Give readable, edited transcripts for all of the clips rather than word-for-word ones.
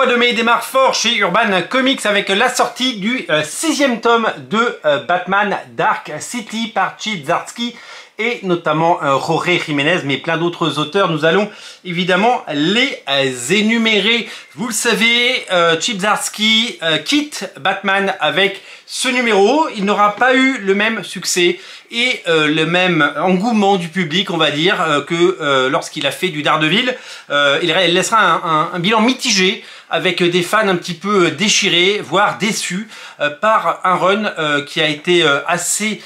mois de mai démarre fort chez Urban Comics avec la sortie du 6e tome de Batman Dark City par Chip Zdarsky et notamment Jorge Jiménez, mais plein d'autres auteurs. Nous allons évidemment les énumérer. Vous le savez, Chip Zdarsky quitte Batman avec ce numéro. Il n'aura pas eu le même succès et le même engouement du public, on va dire, que lorsqu'il a fait du Daredevil. Il laissera un bilan mitigé avec des fans un petit peu déchirés, voire déçus par un run qui a été assez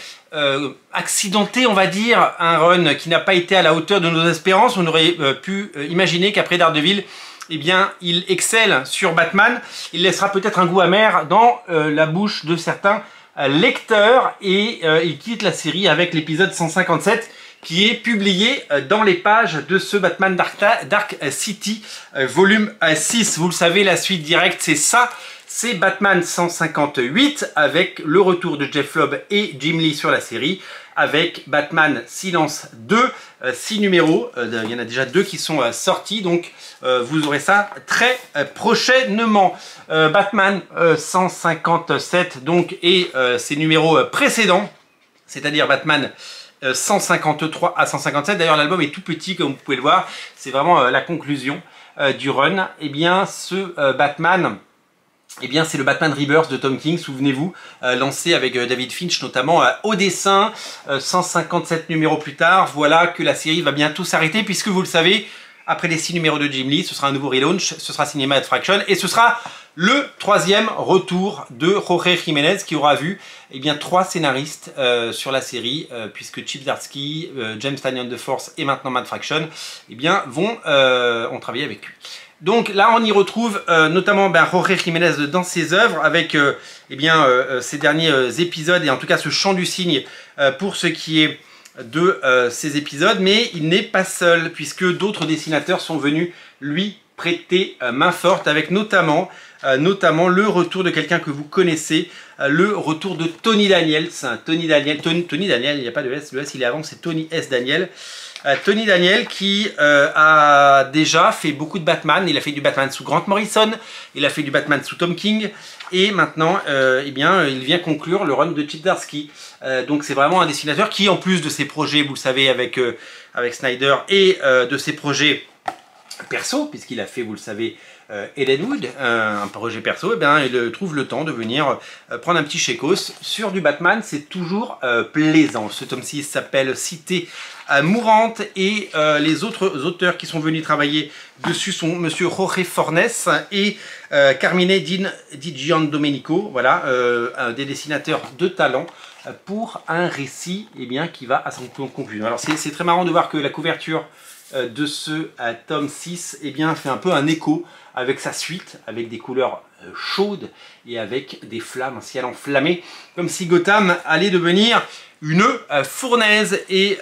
accidenté, on va dire, un run qui n'a pas été à la hauteur de nos espérances. On aurait pu imaginer qu'après Daredevil, eh bien, il excelle sur Batman. Il laissera peut-être un goût amer dans la bouche de certains lecteurs et il quitte la série avec l'épisode 157 qui est publié dans les pages de ce Batman Dark City volume 6. Vous le savez, la suite directe, c'est ça. C'est Batman 158 avec le retour de Jeff Loeb et Jim Lee sur la série, avec Batman Silence 2, 6 numéros, il y en a déjà 2 qui sont sortis, donc vous aurez ça très prochainement. Batman 157 donc, et ses numéros précédents, c'est-à-dire Batman 153 à 157, d'ailleurs l'album est tout petit comme vous pouvez le voir, c'est vraiment la conclusion du run. Et bien ce Batman, eh bien, c'est le Batman Rebirth de Tom King, souvenez-vous, lancé avec David Finch notamment au dessin, 157 numéros plus tard. Voilà que la série va bientôt s'arrêter puisque vous le savez, après les 6 numéros de Jim Lee, ce sera un nouveau relaunch, ce sera Cinema at Fraction et ce sera le 3e retour de Jorge Jiménez qui aura vu eh bien, 3 scénaristes sur la série puisque Chip Zdarsky, James Tynion de Force et maintenant Matt Fraction eh bien, ont travaillé avec lui. Donc là, on y retrouve notamment Jorge Jiménez dans ses œuvres avec eh bien, ces derniers épisodes et en tout cas ce chant du cygne pour ce qui est de ces épisodes. Mais il n'est pas seul puisque d'autres dessinateurs sont venus lui prêter main forte avec notamment le retour de quelqu'un que vous connaissez, le retour de Tony Daniel. Tony Daniel, il n'y a pas de S, le S il est avant, c'est Tony S. Daniel. Tony Daniel qui a déjà fait beaucoup de Batman. Il a fait du Batman sous Grant Morrison, il a fait du Batman sous Tom King et maintenant eh bien, il vient conclure le run de Chip Zdarsky. Donc c'est vraiment un dessinateur qui, en plus de ses projets, vous le savez, avec Snyder et de ses projets perso, puisqu'il a fait, vous le savez, Ellenwood, un projet perso, eh bien, il trouve le temps de venir prendre un petit chécos sur du Batman. C'est toujours plaisant. Ce tome 6 s'appelle Cité mourante et les autres auteurs qui sont venus travailler dessus sont monsieur Jorge Fornes et Carmine Di Giandomenico, voilà, des dessinateurs de talent pour un récit eh bien, qui va à son conclusion. Alors c'est très marrant de voir que la couverture de ce tome 6 eh bien, fait un peu un écho avec sa suite, avec des couleurs chaudes et avec des flammes, un ciel enflammé, comme si Gotham allait devenir une fournaise et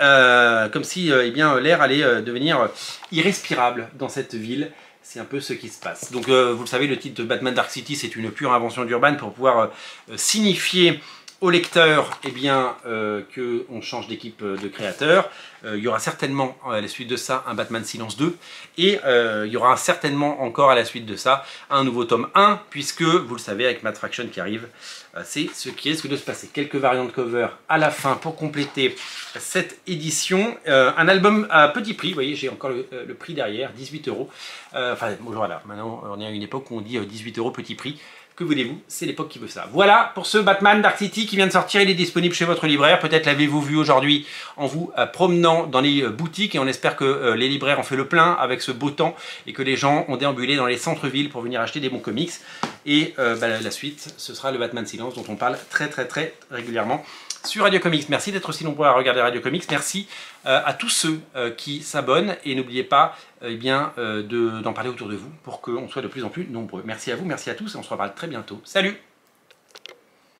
comme si eh bien, l'air allait devenir irrespirable dans cette ville. C'est un peu ce qui se passe. Donc vous le savez, le titre de Batman Dark City, c'est une pure invention d'Urban pour pouvoir signifier au lecteur eh bien, qu'on change d'équipe de créateurs. Il y aura certainement à la suite de ça un Batman Silence 2 et il y aura certainement encore à la suite de ça un nouveau tome 1 puisque vous le savez avec Matt Fraction qui arrive, c'est ce qui risque de se passer. Quelques variantes cover à la fin pour compléter cette édition. Un album à petit prix, vous voyez j'ai encore le prix derrière, 18 €. Enfin voilà, maintenant on est à une époque où on dit 18 € petit prix. Que voulez-vous, c'est l'époque qui veut ça. Voilà pour ce Batman Dark City qui vient de sortir, il est disponible chez votre libraire. Peut-être l'avez-vous vu aujourd'hui en vous promenant dans les boutiques et on espère que les libraires ont fait le plein avec ce beau temps et que les gens ont déambulé dans les centres-villes pour venir acheter des bons comics. Et la suite, ce sera le Batman Silence dont on parle très régulièrement sur Radio Comics. Merci d'être aussi nombreux à regarder Radio Comics. Merci à tous ceux qui s'abonnent et n'oubliez pas eh bien, d'en parler autour de vous pour qu'on soit de plus en plus nombreux. Merci à vous, merci à tous et on se reparle très bientôt. Salut!